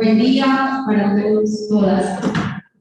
Buen día para todos, todas.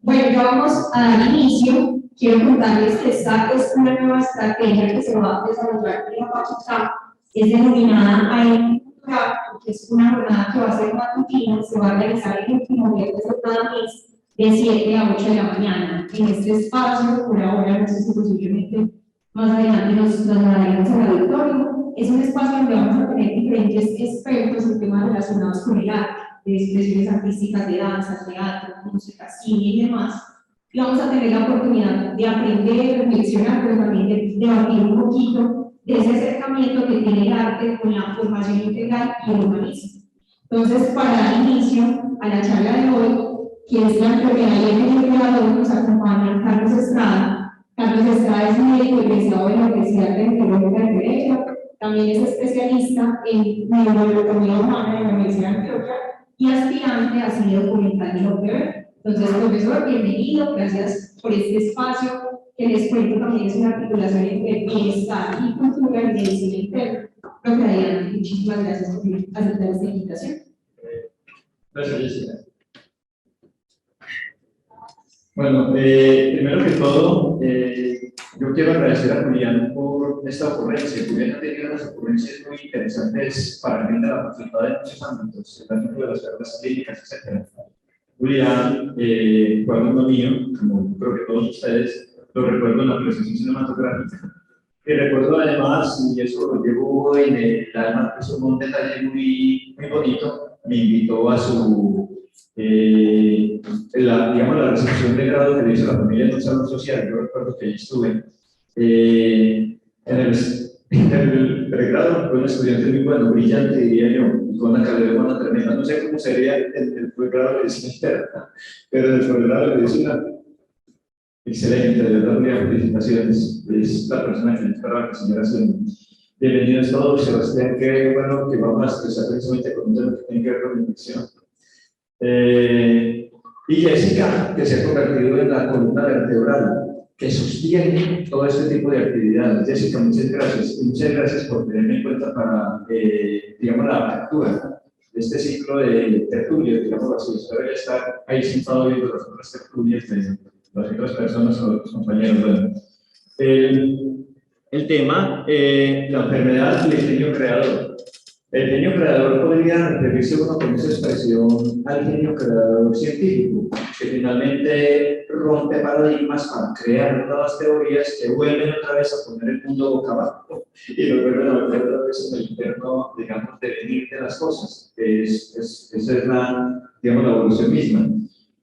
Bueno, ya vamos a dar inicio. Quiero contarles que esta es una nueva estrategia que se va a desarrollar en la facultad. Es denominada AEM Cultural, que es una jornada que va a ser matutina, se va a realizar el último viernes de cada mes, de 7 a 8 de la mañana. En este espacio, por ahora, no sé si posiblemente más adelante nos trasladaremos al auditorio. Es un espacio donde vamos a tener diferentes expertos en temas relacionados con el arte, de expresiones artísticas de danza, teatro, música, cine y demás. Y vamos a tener la oportunidad de aprender, reflexionar, pero también de debatir un poquito de ese acercamiento que tiene el arte con la formación integral y el humanismo. Entonces, para dar inicio a la charla de hoy, que es la enfermedad y el creador, nos acompaña Carlos Estrada. Carlos Estrada es médico egresado de la Universidad Tecnológica de Derecho, también es especialista en neuroeconomía humana de la Universidad de Antioquia y aspirante a cine documental de la UPR. Entonces, profesor, bienvenido, gracias por este espacio, que les cuento también es una articulación entre bienestar y cultura en medicina interna. Profe Adriana, muchísimas gracias por aceptar esta invitación. Gracias, Jessica. Bueno, primero que todo, yo quiero agradecer a Julián por esta ocurrencia. Julián ha tenido unas ocurrencias muy interesantes para el bien de la facultad en muchos ámbitos, el ámbito de las carreras clínicas, etc. Julián fue alumno mío, como creo que todos ustedes lo recuerdo en la presentación cinematográfica. Y recuerdo además, y eso lo llevo en el alma, que es un detalle muy bonito, me invitó a su digamos, la recepción de grado que le hizo la familia en un salón social. Yo recuerdo que ahí estuve. En el pregrado fue un estudiante muy bueno, brillante, diría yo, con una calidad humana tremenda. No sé cómo sería el pregrado de medicina interna, pero en el pregrado de medicina, excelente, de verdad, muy felicitaciones. Es la persona que esperaba que señora Hacienda. Bienvenidos todos, Sebastián, que bueno, que vamos a expresar precisamente con un tema que tiene que ver con la infección. Y Jessica, que se ha convertido en la columna vertebral que sostiene todo este tipo de actividades. Jessica, muchas gracias. Y muchas gracias por tenerme en cuenta para, digamos, la apertura de este ciclo de tertulias, digamos así. Espero estar ahí sentado viendo las otras tertulias de las otras personas o los compañeros. Bueno, el tema, la enfermedad y el genio creador. El genio creador podría referirse uno con esa expresión al genio creador científico, que finalmente rompe paradigmas para crear nuevas teorías que vuelven otra vez a poner el mundo boca abajo y lo vuelven a volver otra vez en el interno, digamos, devenir de las cosas. Esa es digamos, la evolución misma.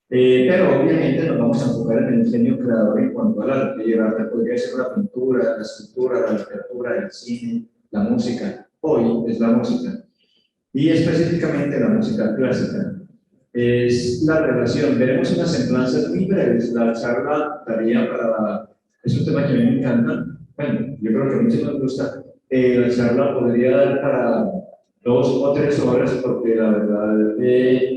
Pero obviamente nos vamos a enfocar en el genio creador en cuanto al arte, y el arte podría ser la pintura, la escultura, la literatura, el cine, la música. Hoy es la música, y específicamente la música clásica. Es la relación, veremos unas semblanzas muy breves, la charla daría para, es un tema que a mí me encanta, bueno, yo creo que a muchos nos gusta, la charla podría dar para 2 o 3 horas, porque la verdad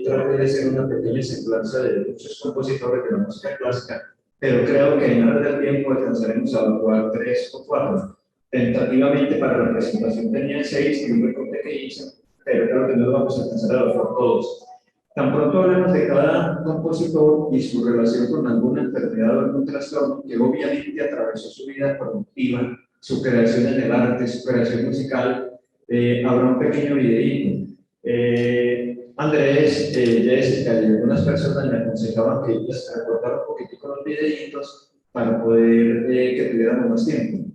traté de hacer una pequeña semblanza de muchos compositores de la música clásica, pero creo que en aras del tiempo alcanzaremos a evaluar 3 o 4. Tentativamente para la presentación tenía 6 y un recorte que hice, pero creo que no lo vamos a alcanzar a evaluar todos. Tan pronto hablemos de cada compositor y su relación con alguna enfermedad o algún trastorno que obviamente atravesó su vida productiva, su creación en el arte, su creación musical, habrá un pequeño videíto. Andrés, Jessica y algunas personas me aconsejaban que ellas recortaran un poquitico los videitos para poder que tuviéramos más tiempo.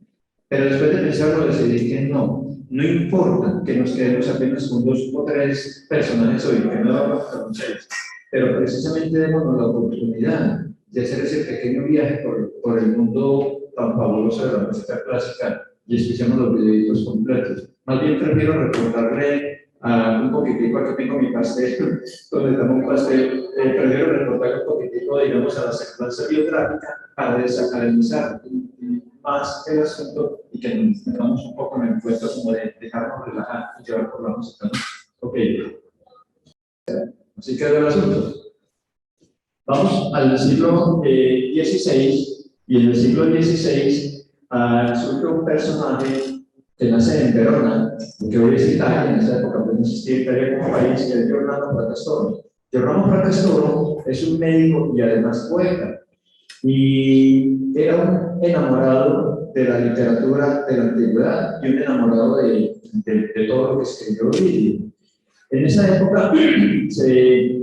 Pero después de pensarlo decidí que no importa que nos quedemos apenas con 2 o 3 personajes hoy, que no vamos a conocer, pero precisamente démonos la oportunidad de hacer ese pequeño viaje por el mundo tan fabuloso de la música clásica y escuchemos los videitos completos. Más bien prefiero recordarle un poquitico, aquí tengo mi pastel, donde tengo un pastel, prefiero recordarle un poquitico, digamos, a la secuencia biográfica para desacralizar más el asunto y que nos tengamos un poco en el encuentro como de dejarnos relajar y llevar por la música, ¿no? Ok. Así quedó el asunto. Vamos al siglo XVI, y en el siglo XVI surge un personaje que nace en Verona, que hoy es Italia. En esa época pues no existía Italia como país, que es Giordano Frattestorni. Giordano Fracastoro es un médico y además poeta, y era un enamorado de la literatura de la antigüedad y un enamorado de todo lo que escribió Ovidio. En esa época se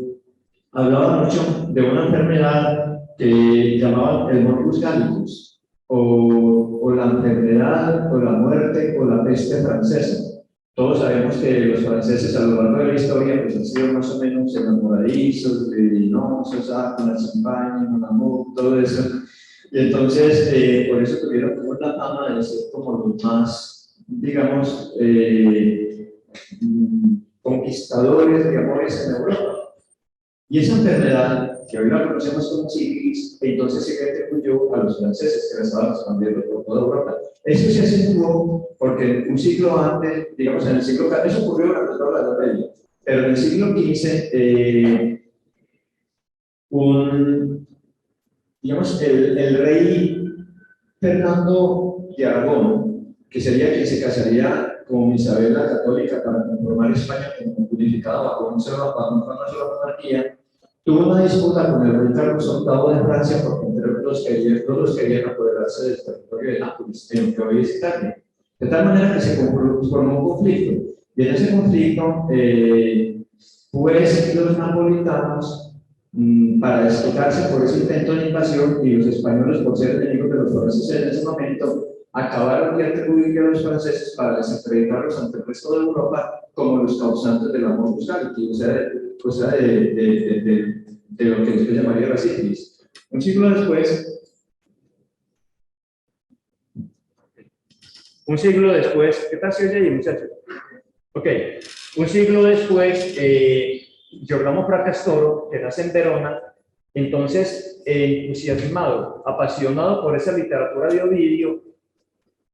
hablaba mucho de una enfermedad que llamaban el morbus gallicus, o la enfermedad, o la muerte, o la peste francesa. Todos sabemos que los franceses a lo largo de la historia pues, han sido más o menos enamoradizos, divinosos, con la champaña, con amor, todo eso. Y entonces, por eso tuvieron como la fama de ser como los más, digamos, conquistadores de amores en Europa. Y esa enfermedad, que hoy la conocemos como sífilis, entonces se atribuyó a los franceses que la estaban expandiendo por toda Europa. Eso se acentuó porque un siglo antes, digamos en el siglo XIV, eso ocurrió durante toda la Edad Media, pero en el siglo XV, digamos, el rey Fernando de Aragón, que sería quien se casaría con Isabel la Católica para conformar España como unificada bajo una sola monarquía, tuvo una disputa con el rey Carlos VIII de Francia porque entre todos querían apoderarse del territorio de Nápoles, en lo que hoy es Italia. De tal manera que se formó un conflicto. Y en ese conflicto, pues los napolitanos, para desquitarse por ese intento de invasión, y los españoles, por ser enemigos de los franceses en ese momento, acabaron de atribuir a los franceses para desacreditarlos ante el resto de Europa como los causantes de la morbus gallicus, o sea, de lo que después llamaría la sífilis. Un siglo después, ¿qué tal se oye ahí, muchachos? Ok, un siglo después, Giordano Fracastoro, que nace en Verona, entonces entusiasmado, apasionado por esa literatura de Ovidio,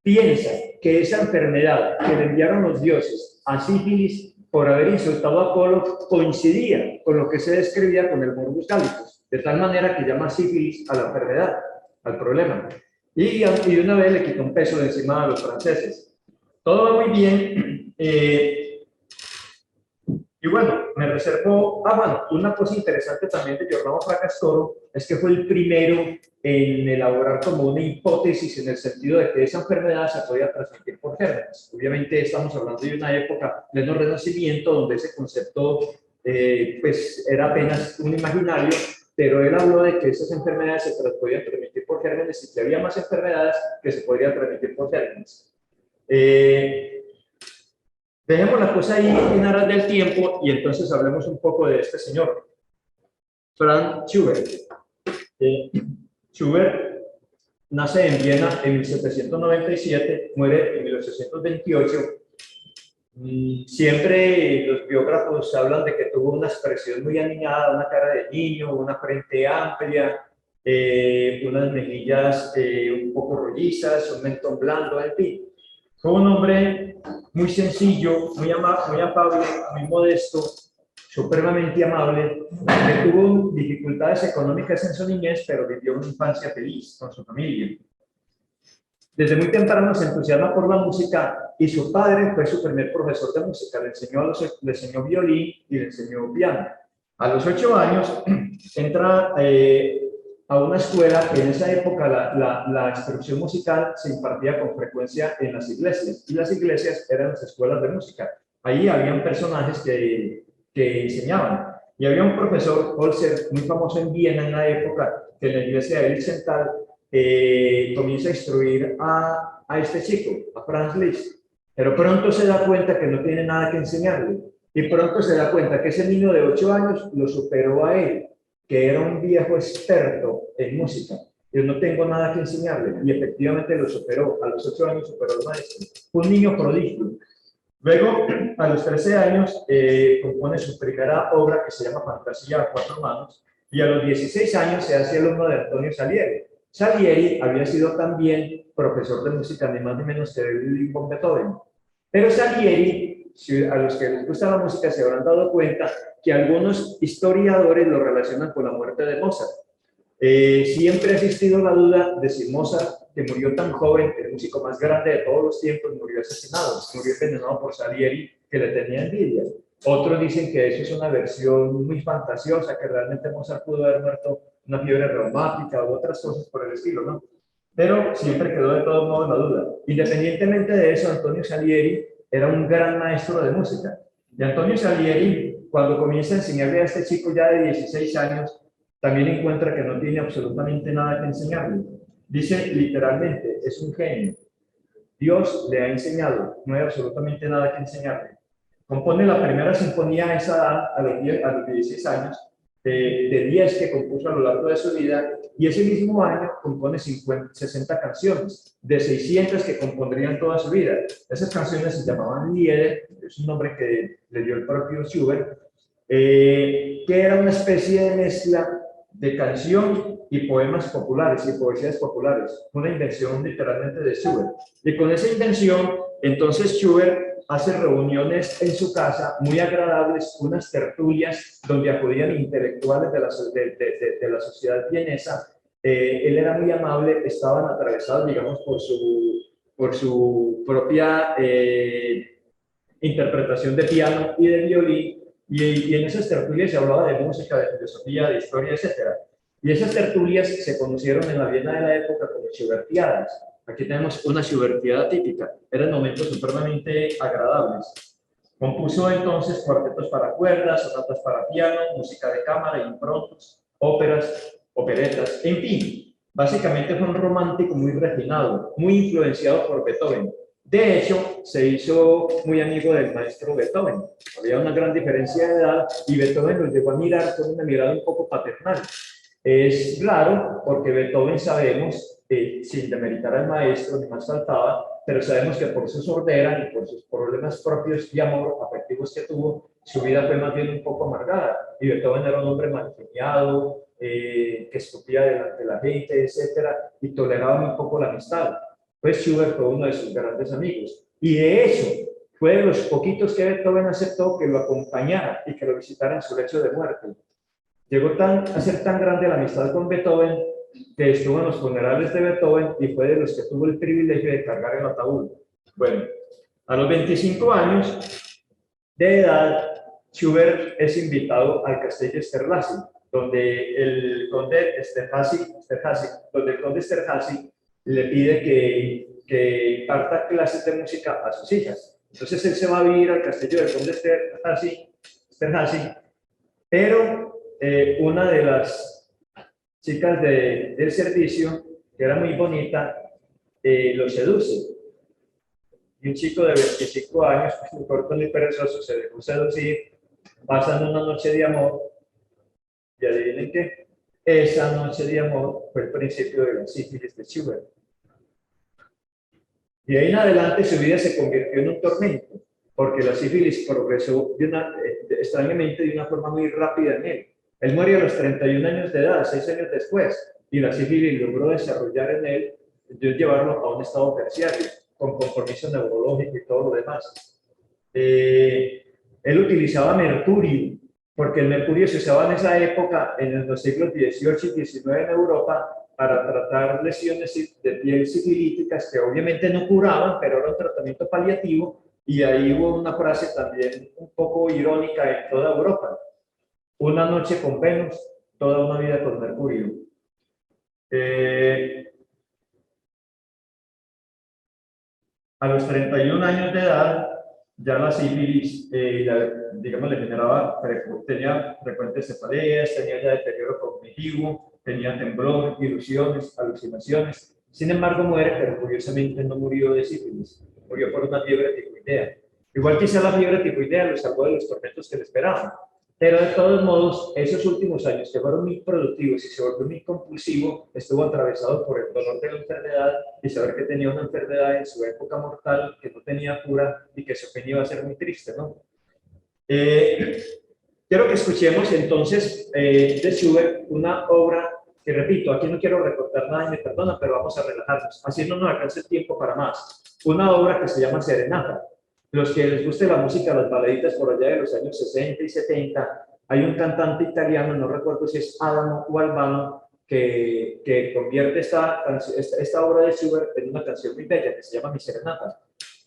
piensa que esa enfermedad que le enviaron los dioses a sífilis por haber insultado a Apolo coincidía con lo que se describía con el morbus gallicus, de tal manera que llama sífilis a la enfermedad, al problema. Y de una vez le quitó un peso de encima a los franceses. Todo va muy bien. Y bueno, me reservo, una cosa interesante también de Giordano Fracastoro es que fue el primero en elaborar como una hipótesis en el sentido de que esa enfermedad se podía transmitir por gérmenes. Obviamente estamos hablando de una época pleno Renacimiento donde ese concepto pues era apenas un imaginario, pero él habló de que esas enfermedades se podían transmitir por gérmenes y que había más enfermedades que se podrían transmitir por gérmenes. Dejemos la cosa ahí en aras del tiempo y entonces hablemos un poco de este señor, Franz Schubert. Schubert nace en Viena en 1797, muere en 1828. Siempre los biógrafos hablan de que tuvo una expresión muy aniñada, una cara de niño, una frente amplia, unas mejillas un poco rollizas, un mentón blando, en fin. Fue un hombre muy sencillo, muy afable, muy modesto, supremamente amable, que tuvo dificultades económicas en su niñez, pero vivió una infancia feliz con su familia. Desde muy temprano se entusiasma por la música y su padre fue su primer profesor de música. Le enseñó violín y le enseñó piano. A los 8 años entra a una escuela que en esa época la instrucción musical se impartía con frecuencia en las iglesias, y las iglesias eran las escuelas de música. Ahí habían personajes que enseñaban, y había un profesor, Holzer, muy famoso en Viena en la época, que en la iglesia de Lichtental comienza a instruir a este chico, a Franz Liszt, pero pronto se da cuenta que no tiene nada que enseñarle, y pronto se da cuenta que ese niño de 8 años lo superó a él, que era un viejo experto en música. Yo no tengo nada que enseñarle, y efectivamente lo superó. A los 8 años superó al maestro. Fue un niño prodigio. Luego, a los 13 años, compone su primera obra que se llama Fantasía a 4 manos, y a los 16 años se hace alumno de Antonio Salieri. Salieri había sido también profesor de música, ni más ni menos que de Ludwig van Beethoven. Pero Salieri, a los que les gusta la música se habrán dado cuenta que algunos historiadores lo relacionan con la muerte de Mozart. Siempre ha existido la duda de si Mozart, que murió tan joven, el músico más grande de todos los tiempos, murió asesinado, murió envenenado por Salieri, que le tenía envidia. Otros dicen que eso es una versión muy fantasiosa, que realmente Mozart pudo haber muerto una fiebre reumática u otras cosas por el estilo, ¿no? Pero siempre quedó de todos modos la duda. Independientemente de eso, Antonio Salieri era un gran maestro de música. Y Antonio Salieri, cuando comienza a enseñarle a este chico ya de 16 años, también encuentra que no tiene absolutamente nada que enseñarle. Dice literalmente, es un genio. Dios le ha enseñado, no hay absolutamente nada que enseñarle. Compone la primera sinfonía a esa edad, a los 16 años, de 10 que compuso a lo largo de su vida, y ese mismo año compone 60 canciones, de 600 que compondrían toda su vida. Esas canciones se llamaban Lieder, es un nombre que le dio el propio Schubert, que era una especie de mezcla de canción y poemas populares y poesías populares, una invención literalmente de Schubert. Y con esa invención, entonces Schubert hace reuniones en su casa muy agradables, unas tertulias donde acudían intelectuales de la sociedad vienesa. Él era muy amable, estaban atravesados, digamos, por su propia interpretación de piano y de violín, y en esas tertulias se hablaba de música, de filosofía, de historia, etcétera. Y esas tertulias se conocieron en la Viena de la época como Schubertiadas. Aquí tenemos una Schubertiada típica. Eran momentos supremamente agradables. Compuso entonces cuartetos para cuerdas, sonatas para piano, música de cámara, improntos, óperas, operetas, en fin. Básicamente fue un romántico muy refinado, muy influenciado por Beethoven. De hecho, se hizo muy amigo del maestro Beethoven. Había una gran diferencia de edad y Beethoven lo llegó a mirar con una mirada un poco paternal. Es raro porque Beethoven sabemos, sin demeritar al maestro, ni más faltaba, pero sabemos que por su sordera y por sus problemas propios de amor afectivos que tuvo, su vida fue más bien un poco amargada. Y Beethoven era un hombre malgeniado, que escupía delante de la gente, etcétera, y toleraba muy poco la amistad. Pues Schubert fue uno de sus grandes amigos. Y de hecho, fue de los poquitos que Beethoven aceptó que lo acompañara y que lo visitara en su lecho de muerte. Llegó a ser tan grande la amistad con Beethoven que estuvo en los funerales de Beethoven y fue de los que tuvo el privilegio de cargar el ataúd. Bueno, a los 25 años de edad, Schubert es invitado al castillo Esterházy, donde el conde Esterházy le pide que imparta clases de música a sus hijas. Entonces él se va a vivir al castillo del conde Esterházy, pero una de las chicas del servicio, que era muy bonita, lo seduce. Y un chico de 25 años, pues, muy corto y perezoso, se dejó seducir, pasan una noche de amor, y adivinen qué, esa noche de amor fue el principio de la sífilis de Schubert. Y de ahí en adelante su vida se convirtió en un tormento, porque la sífilis progresó extrañamente de una forma muy rápida en él. Él murió a los 31 años de edad, 6 años después, y la sífilis logró desarrollar en él, llevarlo a un estado terciario, con compromiso neurológico y todo lo demás. Él utilizaba mercurio, porque el mercurio se usaba en esa época, en los siglos XVIII y XIX en Europa, para tratar lesiones de piel sifilíticas que obviamente no curaban, pero era un tratamiento paliativo, y ahí hubo una frase también un poco irónica en toda Europa: una noche con Venus, toda una vida con Mercurio. A los 31 años de edad, ya la sífilis, digamos, le generaba, tenía frecuentes cefaleas, tenía ya deterioro cognitivo, tenía temblor, ilusiones, alucinaciones. Sin embargo, muere, pero curiosamente no murió de sífilis, murió por una fiebre tifoidea. Igual quizá la fiebre tifoidea lo salvó de los tormentos que le esperaban. Pero de todos modos, esos últimos años que fueron muy productivos y se volvió muy compulsivo, estuvo atravesado por el dolor de la enfermedad y saber que tenía una enfermedad en su época mortal que no tenía cura y que su fin iba a ser muy triste, ¿no? Quiero que escuchemos entonces de Schubert una obra que, repito, aquí no quiero recortar nada y me perdonan, pero vamos a relajarnos, así no nos alcanza el tiempo para más. Una obra que se llama Serenata. Los que les guste la música, las baladitas por allá de los años 60 y 70, hay un cantante italiano, no recuerdo si es Adamo o Albano, que convierte esta obra de Schubert en una canción muy bella que se llama Mi Serenata.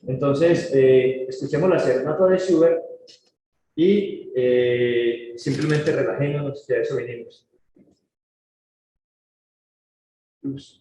Entonces, escuchemos la Serenata de Schubert y simplemente relajémonos, que a eso venimos. Ups.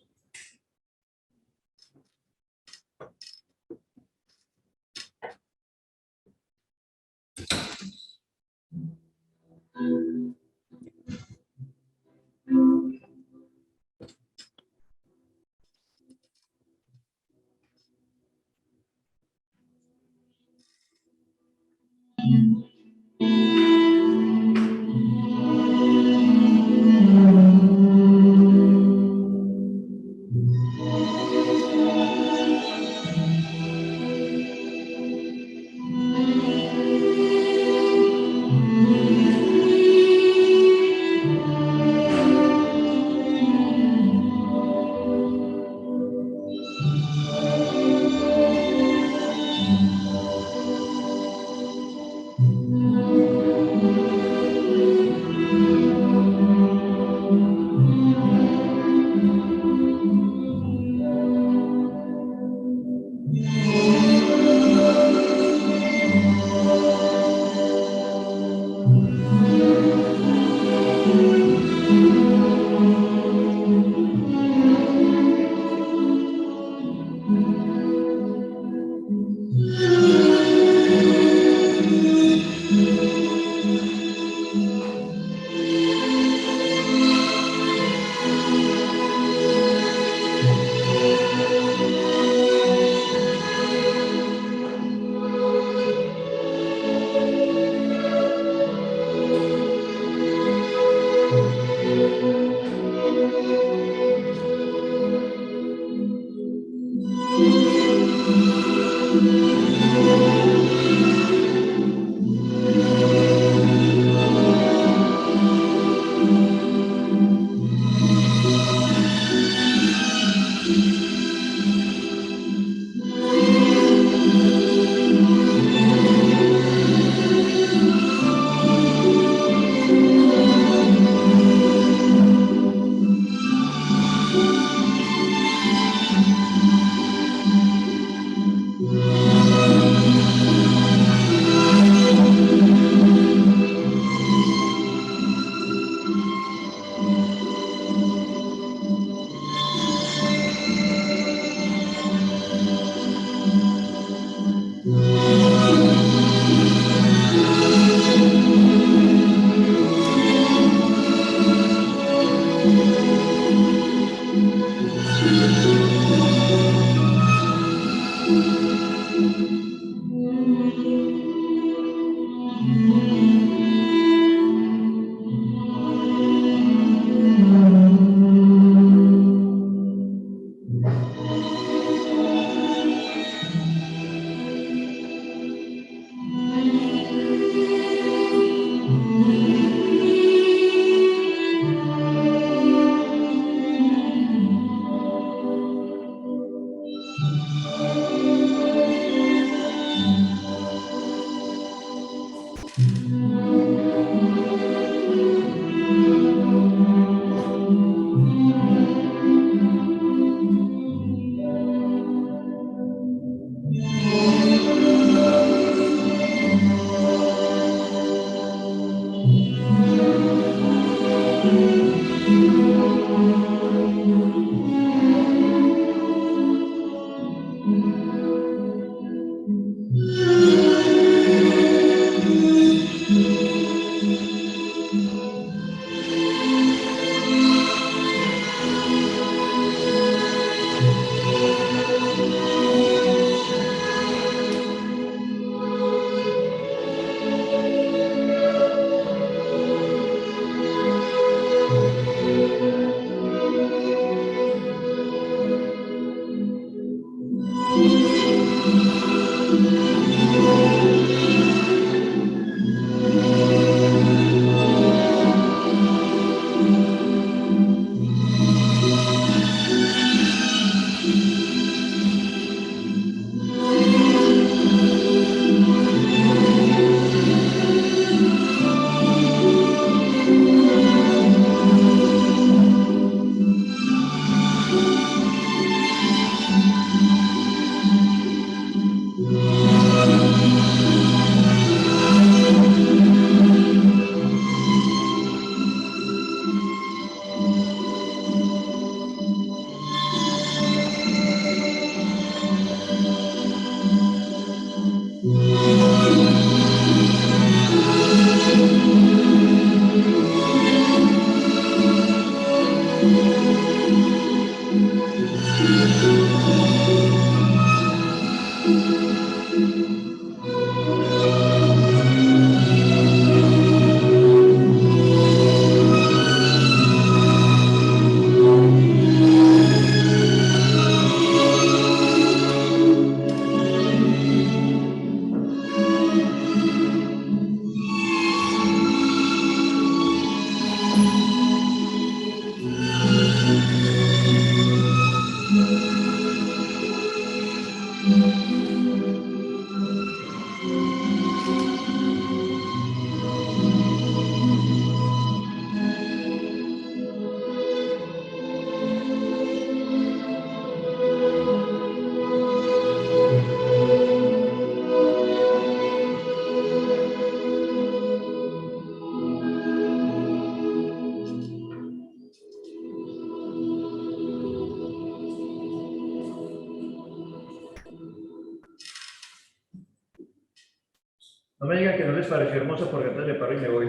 No me digan que no les pareció hermoso porque antes le paro y me voy.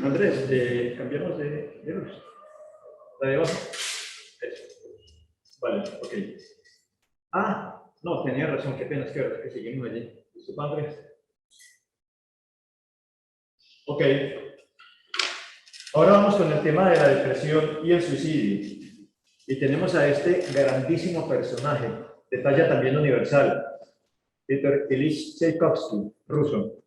Andrés, cambiamos de luz. ¿La de abajo? Eso. Vale, ok. Ah, no, tenía razón, qué pena, es que seguimos allí. Disculpa, Andrés. Ok. Ahora vamos con el tema de la depresión y el suicidio. Y tenemos a este grandísimo personaje, de talla también universal, Peter Ilyich Tchaikovsky, ruso.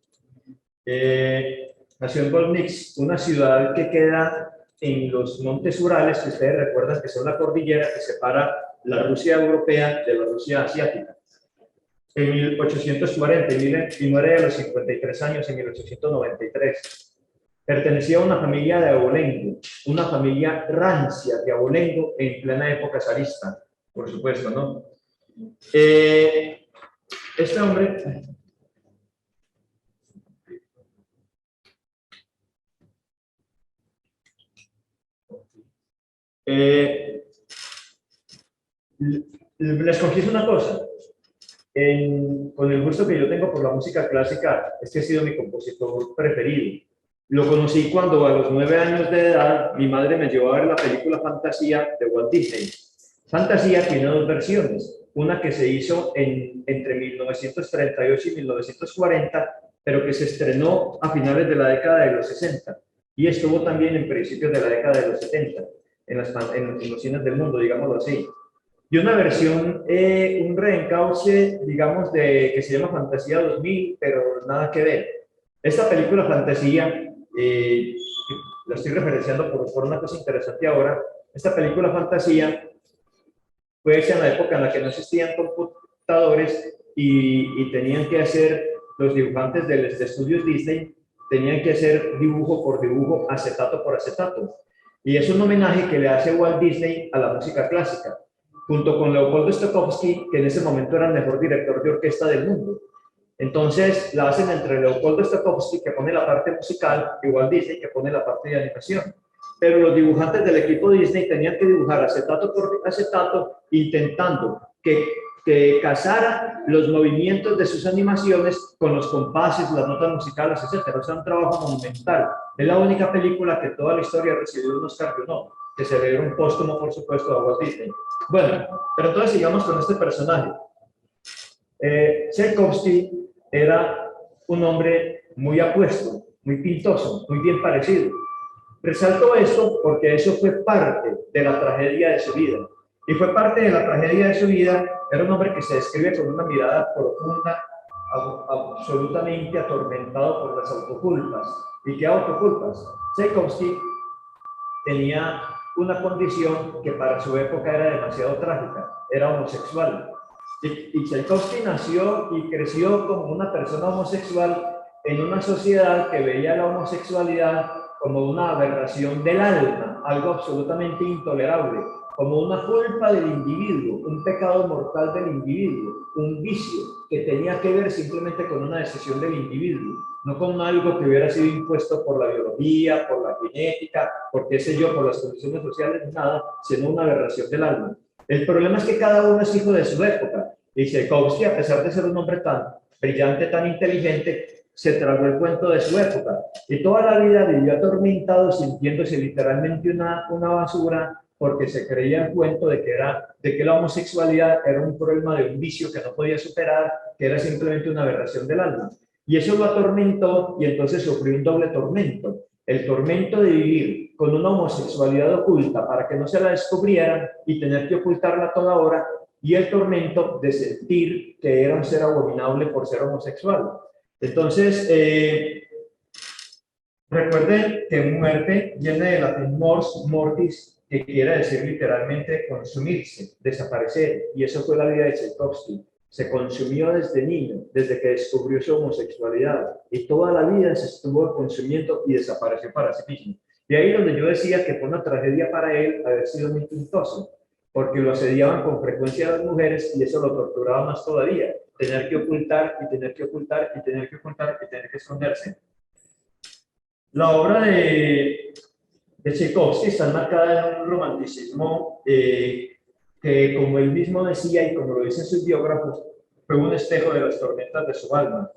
Nació en Volnitz, una ciudad que queda en los montes Urales, que ustedes recuerdan que son la cordillera que separa la Rusia europea de la Rusia asiática. En 1840 y muere a los 53 años en 1893. Pertenecía a una familia de abolengo, una familia rancia de abolengo en plena época zarista, por supuesto, ¿no? Este hombre... les confieso una cosa, con el gusto que yo tengo por la música clásica, este ha sido mi compositor preferido. Lo conocí cuando a los 9 años de edad mi madre me llevó a ver la película Fantasía de Walt Disney. Fantasía tiene dos versiones, una que se hizo entre 1938 y 1940, pero que se estrenó a finales de la década de los 60 y estuvo también en principios de la década de los 70 en los cines del mundo, digámoslo así. Y una versión, un reencauche, digamos, que se llama Fantasía 2000, pero nada que ver. Esta película Fantasía, la estoy referenciando por una cosa interesante ahora, esta película Fantasía fue hecha en la época en la que no existían computadores y tenían que hacer, los dibujantes de estudios Disney, tenían que hacer dibujo por dibujo, acetato por acetato. Y es un homenaje que le hace Walt Disney a la música clásica, junto con Leopoldo Stokowski, que en ese momento era el mejor director de orquesta del mundo. Entonces la hacen entre Leopoldo Stokowski, que pone la parte musical, y Walt Disney, que pone la parte de animación. Pero los dibujantes del equipo Disney tenían que dibujar acetato por acetato, intentando que casara los movimientos de sus animaciones con los compases, las notas musicales, etc. O sea, un trabajo monumental. Es la única película que toda la historia recibió un Oscar y no, que se le dieron póstumo, por supuesto, a Walt Disney. Bueno, pero entonces sigamos con este personaje. Tchaikovsky era un hombre muy apuesto, muy pintoso, muy bien parecido. Resalto esto porque eso fue parte de la tragedia de su vida. Y fue parte de la tragedia de su vida, era un hombre que se describe con una mirada profunda, absolutamente atormentado por las autoculpas. ¿Y qué autoculpas? Tchaikovsky tenía una condición que para su época era demasiado trágica, era homosexual. Y Tchaikovsky nació y creció como una persona homosexual en una sociedad que veía la homosexualidad como una aberración del alma, algo absolutamente intolerable, como una culpa del individuo, un pecado mortal del individuo, un vicio que tenía que ver simplemente con una decisión del individuo, no con algo que hubiera sido impuesto por la biología, por la genética, por qué sé yo, por las condiciones sociales, nada, sino una aberración del alma. El problema es que cada uno es hijo de su época, y Tchaikovsky, a pesar de ser un hombre tan brillante, tan inteligente, se tragó el cuento de su época, y toda la vida vivió atormentado, sintiéndose literalmente una basura, porque se creía el cuento de que la homosexualidad era un problema de un vicio que no podía superar, que era simplemente una aberración del alma. Y eso lo atormentó, y entonces sufrió un doble tormento. El tormento de vivir con una homosexualidad oculta para que no se la descubrieran y tener que ocultarla a toda hora, y el tormento de sentir que era un ser abominable por ser homosexual. Entonces, recuerden que muerte viene del latín mors, mortis, que quiere decir literalmente consumirse, desaparecer, y eso fue la vida de Tchaikovsky. se consumió desde niño, desde que descubrió su homosexualidad, y toda la vida se estuvo consumiendo y desapareció para sí mismo. Y ahí donde yo decía que fue una tragedia para él haber sido muy pintoso, porque lo asediaban con frecuencia a las mujeres y eso lo torturaba más todavía, tener que ocultar y tener que ocultar y tener que ocultar y tener que esconderse. La obra de Tchaikovsky está marcada en un romanticismo que, como él mismo decía y como lo dicen sus biógrafos, fue un espejo de las tormentas de su alma.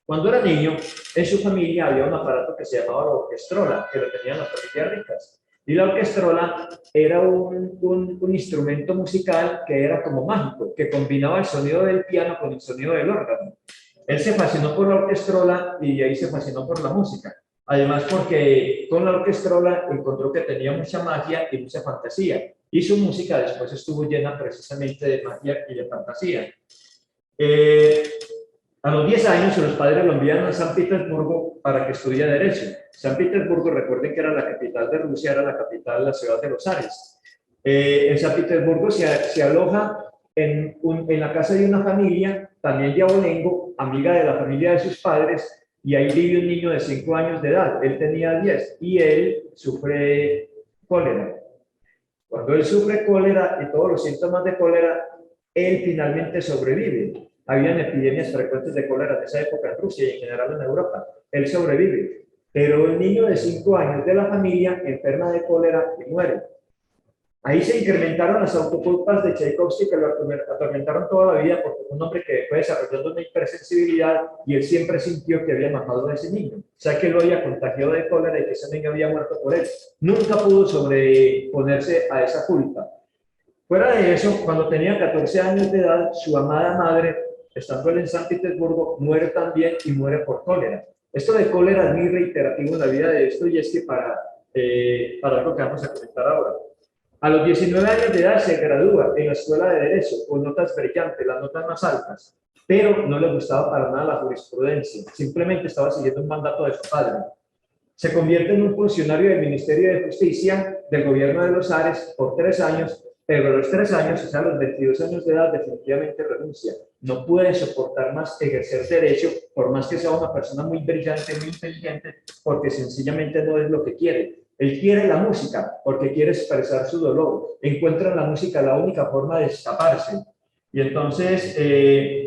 Cuando era niño, en su familia había un aparato que se llamaba la orquestrola, que lo tenían las familias ricas. Y la orquestrola era un instrumento musical que era como mágico, que combinaba el sonido del piano con el sonido del órgano. Él se fascinó por la orquestrola y de ahí se fascinó por la música. Además, porque con la orquestrola encontró que tenía mucha magia y mucha fantasía. Y su música después estuvo llena precisamente de magia y de fantasía. A los 10 años, los padres lo enviaron a San Petersburgo para que estudie Derecho. San Petersburgo, recuerden que era la capital de Rusia, era la capital de la ciudad de los zares. En San Petersburgo se aloja en la casa de una familia, también de abolengo, amiga de la familia de sus padres, y ahí vive un niño de 5 años de edad. Él tenía 10 y él sufre cólera. Cuando él sufre cólera y todos los síntomas de cólera, él finalmente sobrevive. Habían epidemias frecuentes de cólera en esa época en Rusia y en general en Europa. Él sobrevive, pero el niño de 5 años de la familia enferma de cólera y muere. Ahí se incrementaron las autoculpas de Tchaikovsky, que lo atormentaron toda la vida, porque fue un hombre que fue desarrollando una hipersensibilidad y él siempre sintió que había matado a ese niño. O sea, que lo había contagiado de cólera y que ese niño había muerto por él. Nunca pudo sobreponerse a esa culpa. Fuera de eso, cuando tenía 14 años de edad, su amada madre, estando él en San Petersburgo, muere también y muere por cólera. Esto de cólera es muy reiterativo en la vida de esto y es que para lo que vamos a comentar ahora. A los 19 años de edad se gradúa en la Escuela de Derecho con notas brillantes, las notas más altas, pero no le gustaba para nada la jurisprudencia, simplemente estaba siguiendo un mandato de su padre. Se convierte en un funcionario del Ministerio de Justicia del gobierno de los zares por 3 años, pero a los 3 años, o sea, a los 22 años de edad, definitivamente renuncia. No puede soportar más ejercer derecho, por más que sea una persona muy brillante, muy inteligente, porque sencillamente no es lo que quiere. Él quiere la música porque quiere expresar su dolor. Encuentra en la música la única forma de escaparse. Y entonces,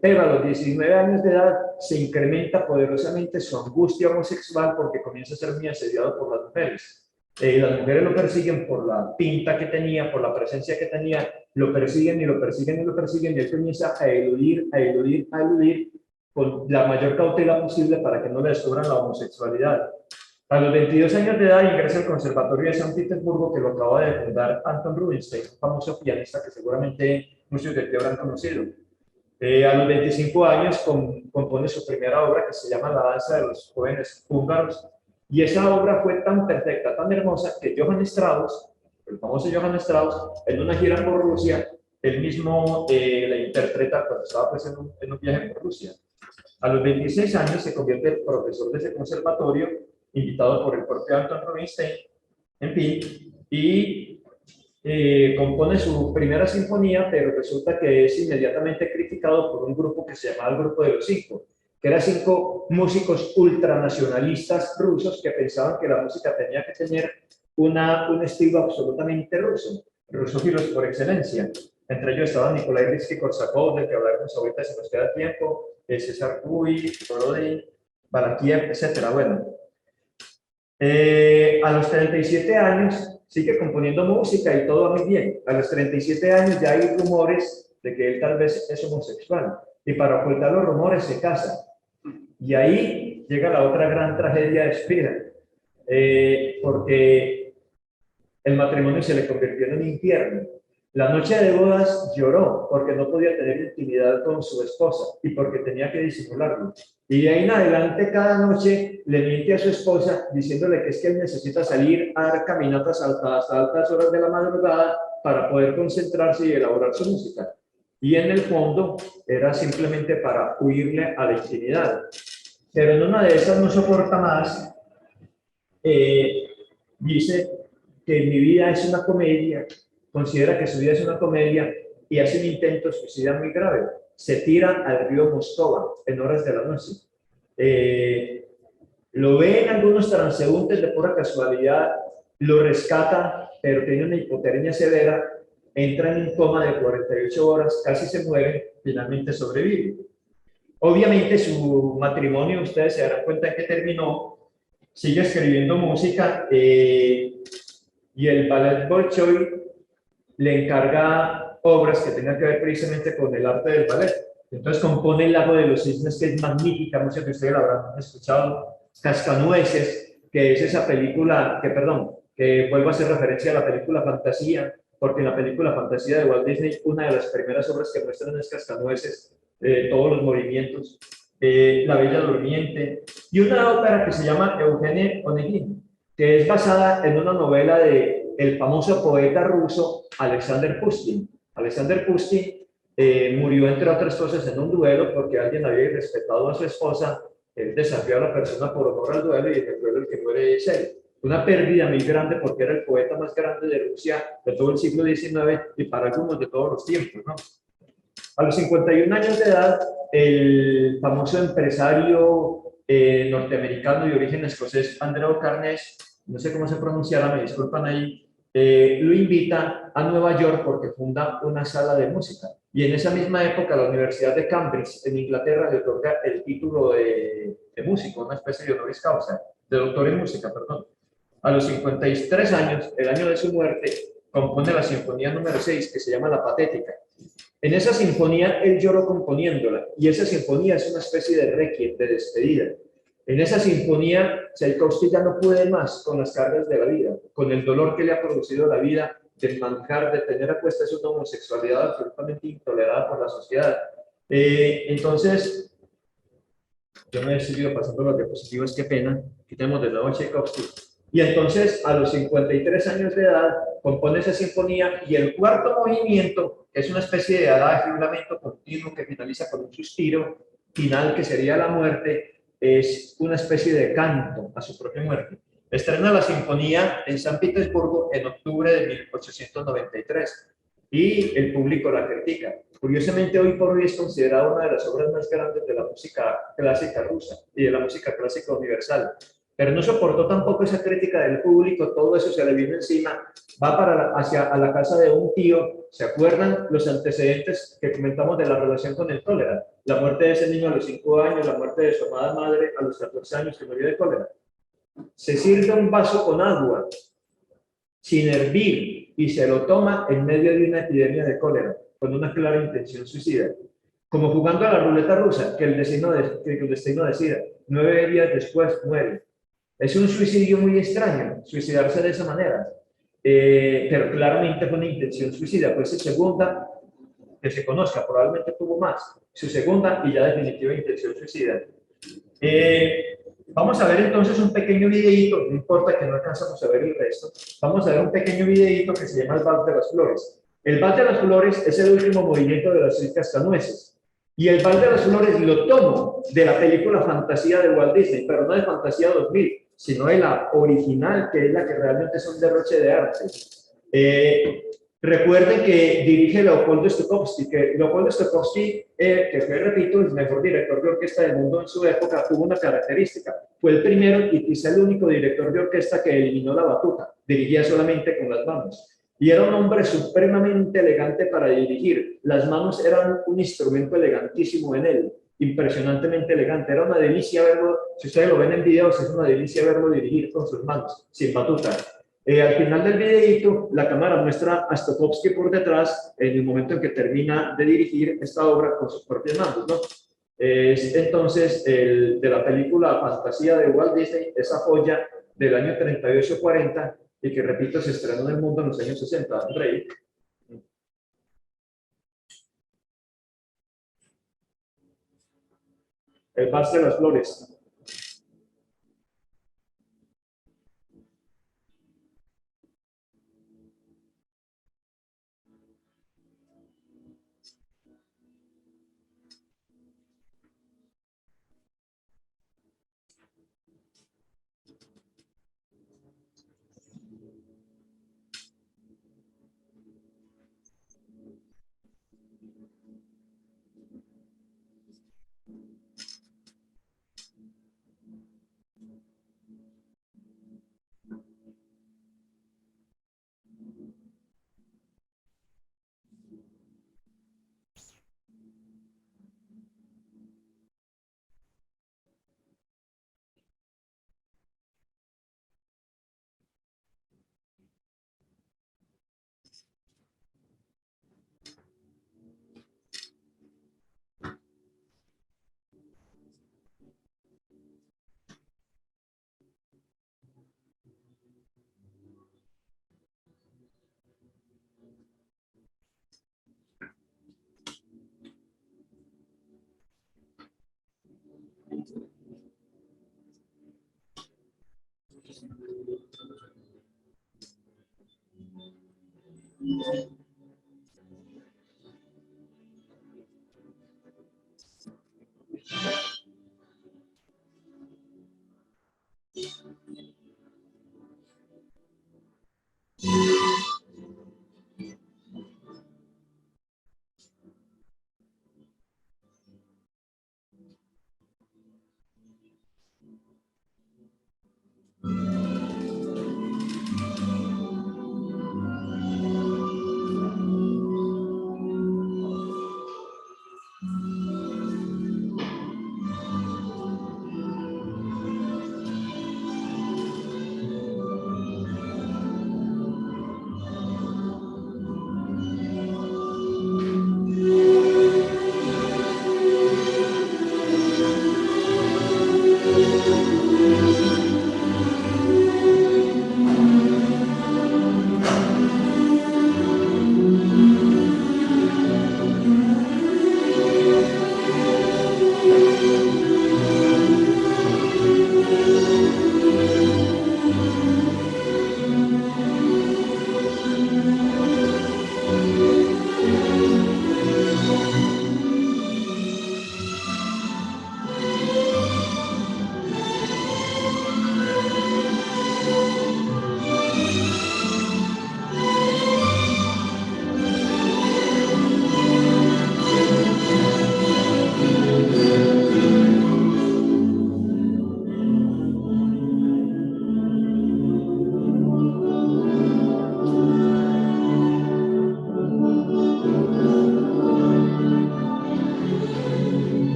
pero a los 19 años de edad se incrementa poderosamente su angustia homosexual porque comienza a ser muy asediado por las mujeres. Las mujeres lo persiguen por la pinta que tenía, por la presencia que tenía, lo persiguen y lo persiguen y lo persiguen y él comienza a eludir con la mayor cautela posible para que no le descubran la homosexualidad. A los 22 años de edad ingresa al Conservatorio de San Petersburgo, que lo acaba de fundar Anton Rubinstein, un famoso pianista que seguramente muchos de ustedes habrán conocido. A los 25 años compone su primera obra que se llama La danza de los jóvenes húngaros, y esa obra fue tan perfecta, tan hermosa, que Johann Strauss, el famoso Johann Strauss, en una gira por Rusia, él mismo la interpreta cuando estaba pues, en un viaje por Rusia. A los 26 años se convierte en profesor de ese conservatorio, invitado por el propio Anton Rubinstein, en fin, y compone su primera sinfonía, pero resulta que es inmediatamente criticado por un grupo que se llamaba el Grupo de los Cinco, que eran 5 músicos ultranacionalistas rusos que pensaban que la música tenía que tener un estilo absolutamente ruso, rusófilos por excelencia. Entre ellos estaban Nikolai Rimsky-Korsakov, del que hablaremos ahorita si nos queda tiempo, César Puy, Volodin, Barakiev, etc. Bueno, a los 37 años sigue componiendo música y todo va muy bien. A los 37 años ya hay rumores de que él tal vez es homosexual y para ocultar los rumores se casa. Y ahí llega la otra gran tragedia de Speer, porque el matrimonio se le convirtió en un infierno. La noche de bodas lloró porque no podía tener intimidad con su esposa y porque tenía que disimularlo. Y de ahí en adelante, cada noche le miente a su esposa diciéndole que es que él necesita salir a dar caminatas hasta altas horas de la madrugada para poder concentrarse y elaborar su música. Y en el fondo era simplemente para huirle a la intimidad. Pero en una de esas no soporta más, dice que mi vida es una comedia, considera que su vida es una comedia y hace un intento suicida muy grave. se tira al río Moscova en horas de la noche. Lo ven algunos transeúntes de pura casualidad, lo rescatan, pero tiene una hipotermia severa, entra en un coma de 48 horas, casi se muere, finalmente sobrevive. Obviamente su matrimonio, ustedes se darán cuenta en que terminó, sigue escribiendo música y el Ballet Bolshoi le encarga obras que tengan que ver precisamente con el arte del ballet. Entonces compone El lago de los cisnes, que es magnífica, muchos de ustedes la habrán escuchado. Cascanueces, que es esa película, que vuelvo a hacer referencia a la película Fantasía, porque en la película Fantasía de Walt Disney, una de las primeras obras que muestran es Cascanueces, todos los movimientos, La Bella Durmiente, y una ópera que se llama Eugenie Onegin, que es basada en una novela de el famoso poeta ruso Alexander Pushkin. Alexander Pushkin murió, entre otras cosas, en un duelo porque alguien había irrespetado a su esposa. Él desafió a la persona por honor al duelo y en el duelo el que muere es él. Una pérdida muy grande porque era el poeta más grande de Rusia de todo el siglo XIX y para algunos de todos los tiempos, ¿no? A los 51 años de edad, el famoso empresario norteamericano de origen escocés, Andrew Carnegie, no sé cómo se pronunciará, me disculpan ahí, lo invita a Nueva York porque funda una sala de música. Y en esa misma época, la Universidad de Cambridge, en Inglaterra, le otorga el título de músico, una especie de honoris causa, de doctor en música, perdón. A los 53 años, el año de su muerte, compone la Sinfonía número 6, que se llama La Patética. En esa sinfonía él lloró componiéndola, y esa sinfonía es una especie de requiem, de despedida. En esa sinfonía, Tchaikovsky ya no puede más con las cargas de la vida, con el dolor que le ha producido la vida, del manjar, de tener a cuestas una homosexualidad absolutamente intolerada por la sociedad. Entonces, yo me he seguido pasando los diapositivas, qué pena, quitemos de nuevo a Tchaikovsky. Y entonces, a los 53 años de edad, compone esa sinfonía y el cuarto movimiento es una especie de adagio, un lamento continuo que finaliza con un suspiro final que sería la muerte, es una especie de canto a su propia muerte. Estrena la sinfonía en San Petersburgo en octubre de 1893 y el público la critica. Curiosamente, hoy por hoy es considerada una de las obras más grandes de la música clásica rusa y de la música clásica universal. Pero no soportó tampoco esa crítica del público, todo eso se le vino encima, va hacia a la casa de un tío. ¿Se acuerdan los antecedentes que comentamos de la relación con el cólera? La muerte de ese niño a los 5 años, la muerte de su amada madre a los 14 años que murió de cólera. Se sirve un vaso con agua sin hervir y se lo toma en medio de una epidemia de cólera, con una clara intención suicida. Como jugando a la ruleta rusa, que el destino decida. 9 días después muere. Es un suicidio muy extraño, suicidarse de esa manera, pero claramente fue una intención suicida. Pues su segunda, que se conozca, probablemente tuvo más. Su segunda y ya definitiva intención suicida. Vamos a ver entonces un pequeño videíto, no importa que no alcanzamos a ver el resto, vamos a ver un pequeño videíto que se llama El Vals de las Flores. El Vals de las Flores es el último movimiento de las 6 Cascanueces. Y el Vals de las Flores lo tomo de la película Fantasía de Walt Disney, pero no de Fantasía 2000, sino de la original, que es la que realmente es un derroche de arte. Recuerden que dirige Leopoldo Stokowski, que Leopoldo Stokowski, que fue, repito, el mejor director de orquesta del mundo en su época, tuvo una característica. Fue el primero y quizá el único director de orquesta que eliminó la batuta, dirigía solamente con las manos. Y era un hombre supremamente elegante para dirigir. Las manos eran un instrumento elegantísimo en él, impresionantemente elegante. Era una delicia verlo, si ustedes lo ven en videos, es una delicia verlo dirigir con sus manos, sin batuta. Al final del videíto, la cámara muestra a Stokowski por detrás en el momento en que termina de dirigir esta obra con sus propias manos, ¿no? Es entonces de la película Fantasía de Walt Disney, esa joya del año 38-40 y que, repito, se estrenó en el mundo en los años 60. Andrei. El Vals de las Flores.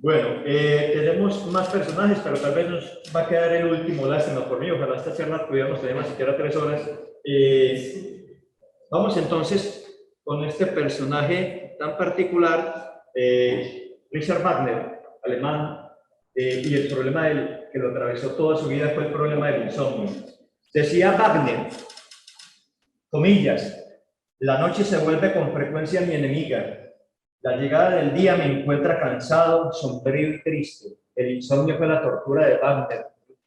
Bueno, tenemos más personajes, pero tal vez nos va a quedar el último, lástima por mí. Ojalá esta charla pudiéramos tener más siquiera 3 horas. Vamos entonces con este personaje tan particular, Richard Wagner, alemán, y el problema que lo atravesó toda su vida fue el problema del insomnio. Decía Wagner, comillas, la noche se vuelve con frecuencia mi enemiga. La llegada del día me encuentra cansado, sombrío y triste. El insomnio fue la tortura de Wagner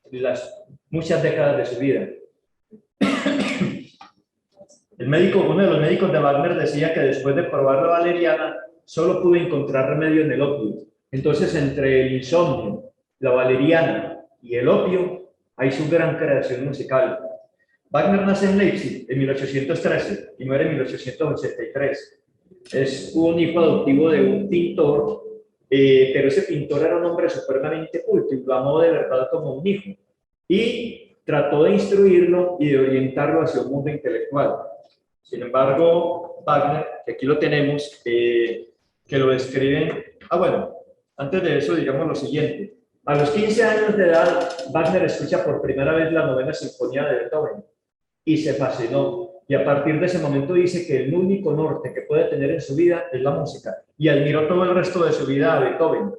en las muchas décadas de su vida. Uno de los médicos de Wagner decía que después de probar la valeriana, solo pudo encontrar remedio en el opio. Entonces, entre el insomnio, la valeriana y el opio, hay su gran creación musical. Wagner nace en Leipzig en 1813 y muere en 1883. Es un hijo adoptivo de un pintor, pero ese pintor era un hombre supremamente culto y lo amó de verdad como un hijo. Y trató de instruirlo y de orientarlo hacia un mundo intelectual. Sin embargo, Wagner, que aquí lo tenemos, que lo describen... bueno, antes de eso digamos lo siguiente. A los 15 años de edad, Wagner escucha por primera vez la novena sinfonía de Beethoven y se fascinó. Y a partir de ese momento dice que el único norte que puede tener en su vida es la música. Y admiró todo el resto de su vida a Beethoven.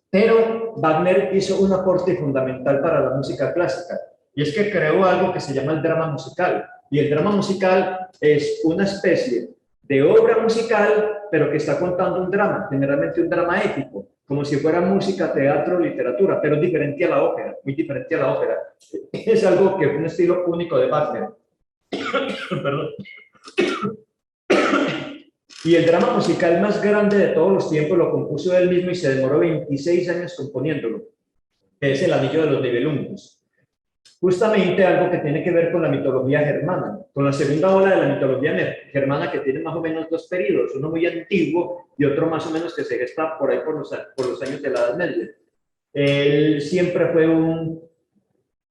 Pero Wagner hizo un aporte fundamental para la música clásica. Y es que creó algo que se llama el drama musical. Y el drama musical es una especie de obra musical, pero que está contando un drama, generalmente un drama épico, como si fuera música, teatro, literatura, pero es diferente a la ópera, muy diferente a la ópera. Es algo que es un estilo único de Wagner. Perdón. Y el drama musical más grande de todos los tiempos lo compuso él mismo y se demoró 26 años componiéndolo, que es El Anillo de los Nibelungos. Justamente algo que tiene que ver con la mitología germana, con la segunda ola de la mitología germana, que tiene más o menos 2 periodos, uno muy antiguo y otro más o menos que se gesta por ahí por los años de la Edad Media. Él siempre fue un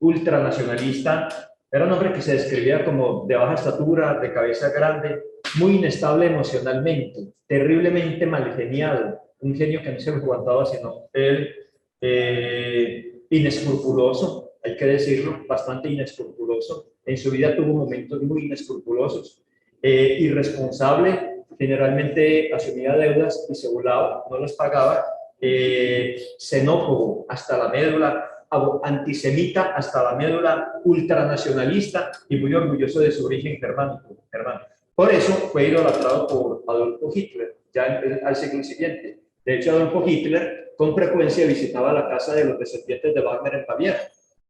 ultranacionalista. Era un hombre que se describía como de baja estatura, de cabeza grande, muy inestable emocionalmente, terriblemente malgeniado, un genio que no se lo aguantaba sino él, inescrupuloso, hay que decirlo, bastante inescrupuloso. En su vida tuvo momentos muy inescrupulosos, irresponsable, generalmente asumía deudas y se volaba, no las pagaba, xenófobo hasta la médula, antisemita hasta la médula, ultranacionalista y muy orgulloso de su origen germánico. Por eso fue idolatrado por Adolfo Hitler, ya al siglo siguiente. De hecho, Adolfo Hitler con frecuencia visitaba la casa de los descendientes de Wagner en Baviera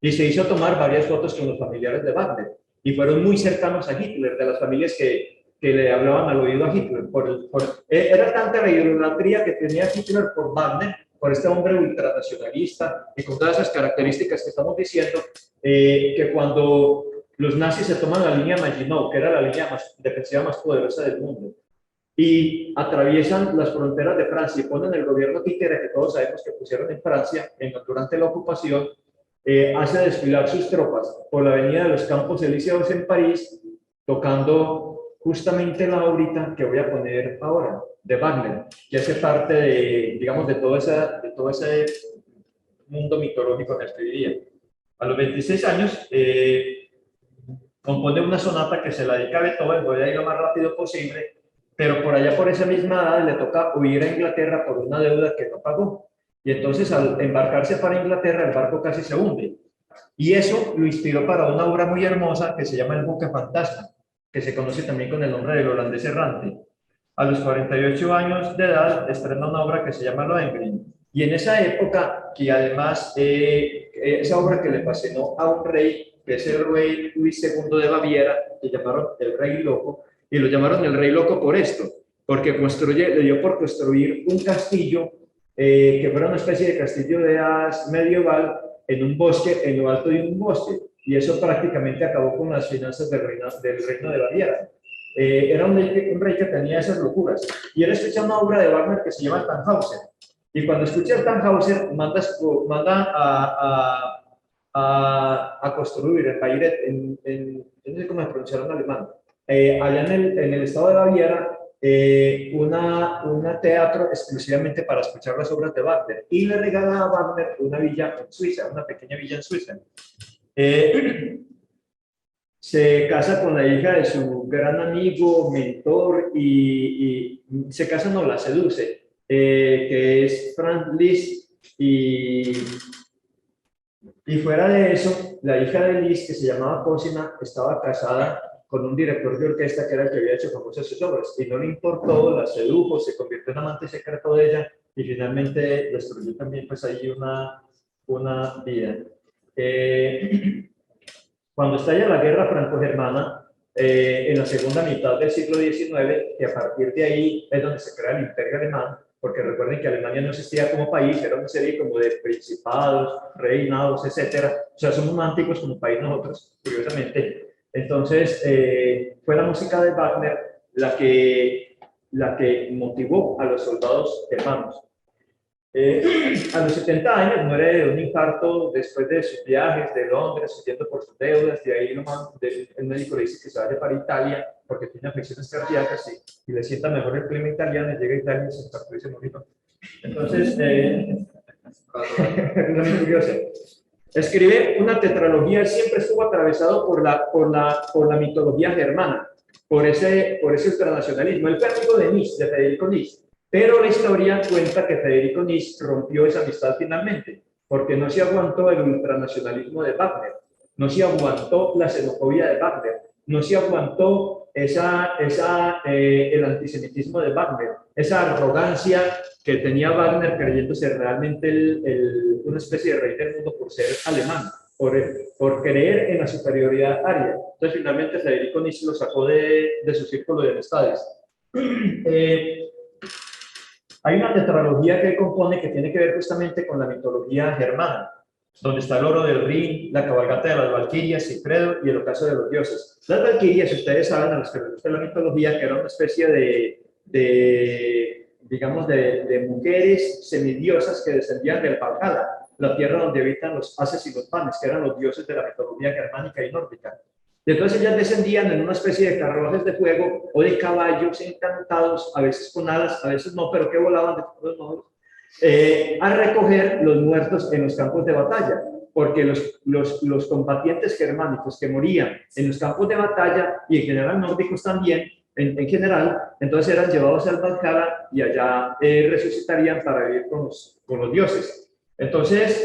y se hizo tomar varias fotos con los familiares de Wagner y fueron muy cercanos a Hitler, de las familias que le hablaban al oído a Hitler. Era tanta la idolatría que tenía Hitler por Wagner, por este hombre ultranacionalista y con todas esas características que estamos diciendo, que cuando los nazis se toman la línea Maginot, que era la línea defensiva más poderosa del mundo, y atraviesan las fronteras de Francia y ponen el gobierno títere que todos sabemos que pusieron en Francia durante la ocupación, hace desfilar sus tropas por la avenida de los Campos Elíseos en París, tocando justamente la obrita que voy a poner ahora, de Wagner, que hace parte de, digamos, de todo ese mundo mitológico en el que vivía. A los 26 años, compone una sonata que se la dedica a Beethoven, voy a ir lo más rápido posible, pero por allá por esa misma edad le toca huir a Inglaterra por una deuda que no pagó. Y entonces al embarcarse para Inglaterra, el barco casi se hunde. Y eso lo inspiró para una obra muy hermosa que se llama El buque fantasma, que se conoce también con el nombre del holandés errante. A los 48 años de edad estrena una obra que se llama Lohengrin. Y en esa época, que además, esa obra que le fascinó a un rey, que es el rey Luis II de Baviera, que llamaron el Rey Loco, y lo llamaron el Rey Loco por esto, porque le dio por construir un castillo, que fuera una especie de castillo de as medieval, en un bosque, en lo alto de un bosque, y eso prácticamente acabó con las finanzas del reino de Baviera. Era un rey que tenía esas locuras, y él escucha una obra de Wagner que se llama Tannhäuser, y cuando escucha el Tannhäuser manda a construir el Bayreuth, no sé cómo se pronunciar en alemán, allá en el estado de Baviera, un teatro exclusivamente para escuchar las obras de Wagner, y le regala a Wagner una villa en Suiza, una pequeña villa en Suiza. Se casa con la hija de su gran amigo, mentor, y se casa, no, la seduce, que es Franz Liszt, y fuera de eso, la hija de Liszt, que se llamaba Cosima, estaba casada con un director de orquesta que era el que había hecho famosas sus obras, y no le importó, la sedujo, se convirtió en amante secreto de ella, y finalmente destruyó también pues ahí una vida. Cuando estalla la guerra franco-germana, en la segunda mitad del siglo XIX, que a partir de ahí es donde se crea el Imperio Alemán, porque recuerden que Alemania no existía como país, era una serie como de principados, reinados, etcétera. O sea, somos más antiguos como país nosotros, curiosamente. Entonces, fue la música de Wagner la que motivó a los soldados germanos. A los 70 años muere de un infarto después de sus viajes de Londres, huyendo por sus deudas, y ahí el médico le dice que se vaya para Italia porque tiene afecciones cardíacas y le sienta mejor el clima italiano, y llega a Italia y se infartó y se murió. Entonces, no curioso. Escribe una tetralogía, él siempre estuvo atravesado por la mitología germana, por ese ultranacionalismo. Él fue amigo de Nietzsche, de Federico Nietzsche. Pero la historia cuenta que Federico Nietzsche rompió esa amistad finalmente, porque no se aguantó el ultranacionalismo de Wagner, no se aguantó la xenofobia de Wagner, no se aguantó el antisemitismo de Wagner, esa arrogancia que tenía Wagner creyéndose realmente una especie de rey del mundo por ser alemán, por creer en la superioridad aria. Entonces finalmente Federico Nietzsche lo sacó de su círculo de amistades. Hay una tetralogía que él compone que tiene que ver justamente con la mitología germana, donde está el oro del Rin, la cabalgata de las valquirias, Sigfredo y el ocaso de los dioses. Las valquirias, ustedes saben, a los que les gusta la mitología, que era una especie digamos, de mujeres semidiosas que descendían del Valhalla. la tierra donde habitan los haces y los panes, que eran los dioses de la mitología germánica y nórdica. Y entonces ellas descendían en una especie de carruajes de fuego o de caballos encantados, a veces con alas, a veces no, pero que volaban de todos modos, a recoger los muertos en los campos de batalla, porque los combatientes germánicos que morían en los campos de batalla y en general nórdicos también, en general, entonces eran llevados al Valhalla y allá resucitarían para vivir con los dioses. Entonces,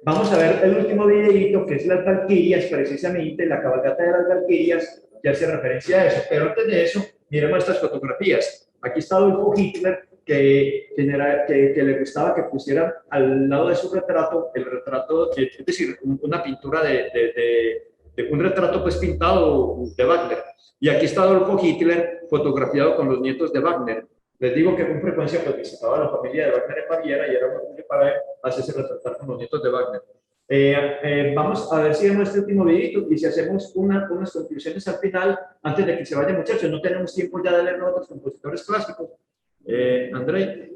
vamos a ver el último videíto, que es las Valquirias, precisamente la cabalgata de las Valquirias, que hace referencia a eso. Pero antes de eso, miremos estas fotografías. Aquí está Adolfo Hitler, que le gustaba que pusieran al lado de su retrato, el retrato, es decir, una pintura de un retrato pues pintado de Wagner. Y aquí está Adolfo Hitler fotografiado con los nietos de Wagner. Les digo que con frecuencia pues visitaba a la familia de Wagner en Baviera y era un orgullo para él hacerse retratar con los nietos de Wagner. Vamos a ver si vemos este último videito y si hacemos unas conclusiones al final, antes de que se vayan muchachos. No tenemos tiempo ya de leer a otros compositores clásicos. Andrei.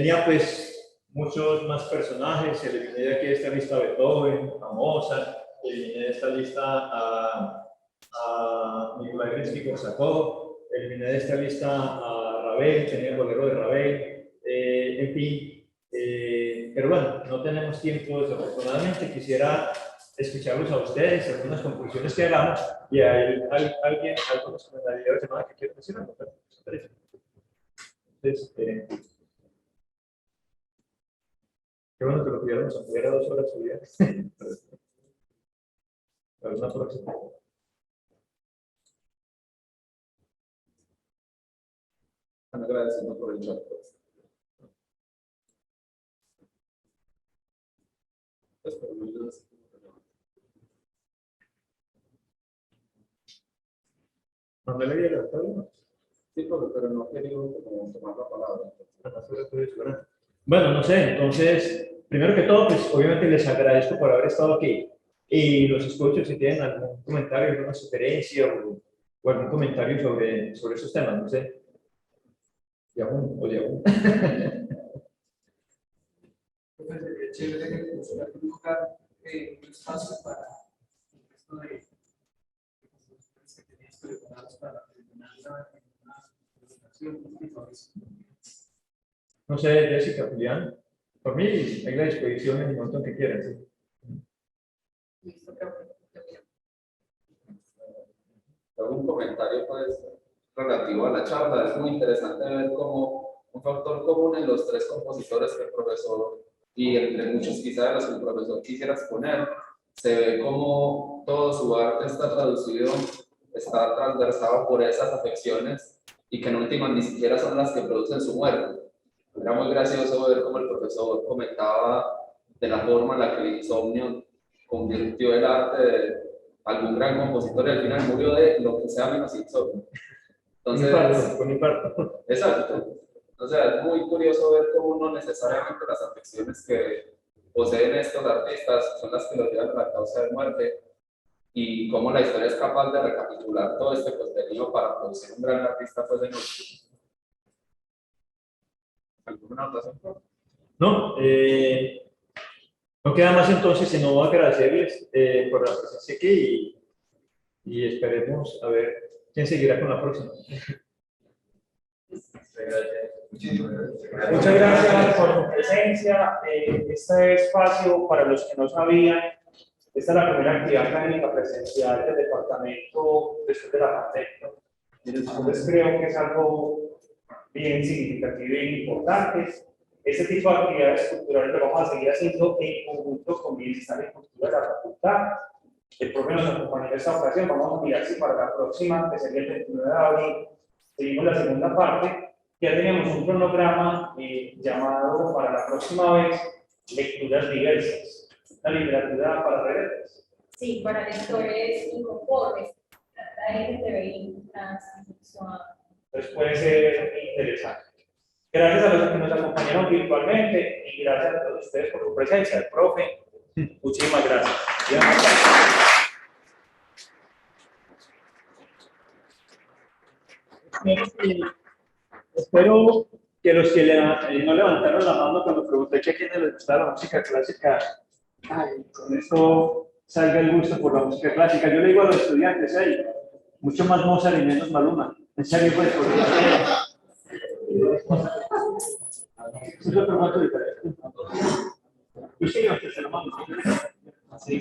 tenía pues muchos más personajes, eliminé de aquí esta lista a Beethoven, a Mozart, eliminé de esta lista a Nikolai Rimsky-Korsakov, eliminé de esta lista a Ravel, tenía el bolero de Ravel, en fin, pero bueno, no tenemos tiempo, desafortunadamente. Quisiera escucharlos a ustedes, algunas conclusiones que hagamos, y hay alguien, algunos comentarios de semana que quiero decir algo. Entonces, qué bueno que lo pudiéramos ampliar a 2 horas su día. Para una próxima. Están agradeciendo por el chat. ¿No me leí el tabla? Sí, pero no querido como tomar la palabra. Bueno, no sé, entonces, primero que todo, pues obviamente les agradezco por haber estado aquí y los escucho si tienen algún comentario, alguna sugerencia o algún comentario sobre esos temas, no sé. De aún o de aún. Sería chévere que pudiera colocar un espacio para esto de que tenías preparados para terminar la presentación. No sé, Jessica, Julián, por mí hay la disposición en el momento que quieran. ¿Sí? Algún comentario pues relativo a la charla. Es muy interesante ver cómo un factor común en los 3 compositores que el profesor, y entre muchos quizás de los que el profesor quisiera exponer, se ve como todo su arte está traducido, está transversado por esas afecciones y que en últimas ni siquiera son las que producen su muerte. Era muy gracioso ver cómo el profesor comentaba de la forma en la que el insomnio convirtió el arte de algún gran compositor y al final murió de lo que sea menos insomnio. Entonces, con infarto. exacto. O sea, es muy curioso ver cómo no necesariamente las afecciones que poseen estos artistas son las que los llevan a la causa de muerte y cómo la historia es capaz de recapitular todo este contenido para producir un gran artista pues de noche. ¿Alguna anotación? No, no queda más entonces sino agradecerles por la presencia aquí y esperemos a ver quién seguirá con la próxima. Muchas gracias por su presencia. Este espacio, para los que no sabían, esta es la primera actividad académica presencial del departamento después de la pandemia. Entonces creo que es algo bien significativo y importante. Este tipo de actividades culturales lo vamos a seguir haciendo en conjunto con Bienestar y Cultura de la facultad. El profe nos acompañó en esta ocasión. Vamos a mirar si para la próxima, que sería el 29 de abril, seguimos la segunda parte. Ya teníamos un cronograma llamado para la próxima vez lecturas diversas, la literatura para rebeldes. Sí, para lectores inconformes, la LGTBI, transsexual. Entonces puede ser interesante. Gracias a los que nos acompañaron virtualmente y gracias a todos ustedes por su presencia. El profe, muchísimas gracias. Espero que los que no levantaron la mano cuando pregunté que a quiénes les gustaba la música clásica, con esto salga el gusto por la música clásica. Yo le digo a los estudiantes, mucho más Mozart y menos Maluma. En serio, pues, es otro formato diferente. Yo sí, se lo mando. Sí,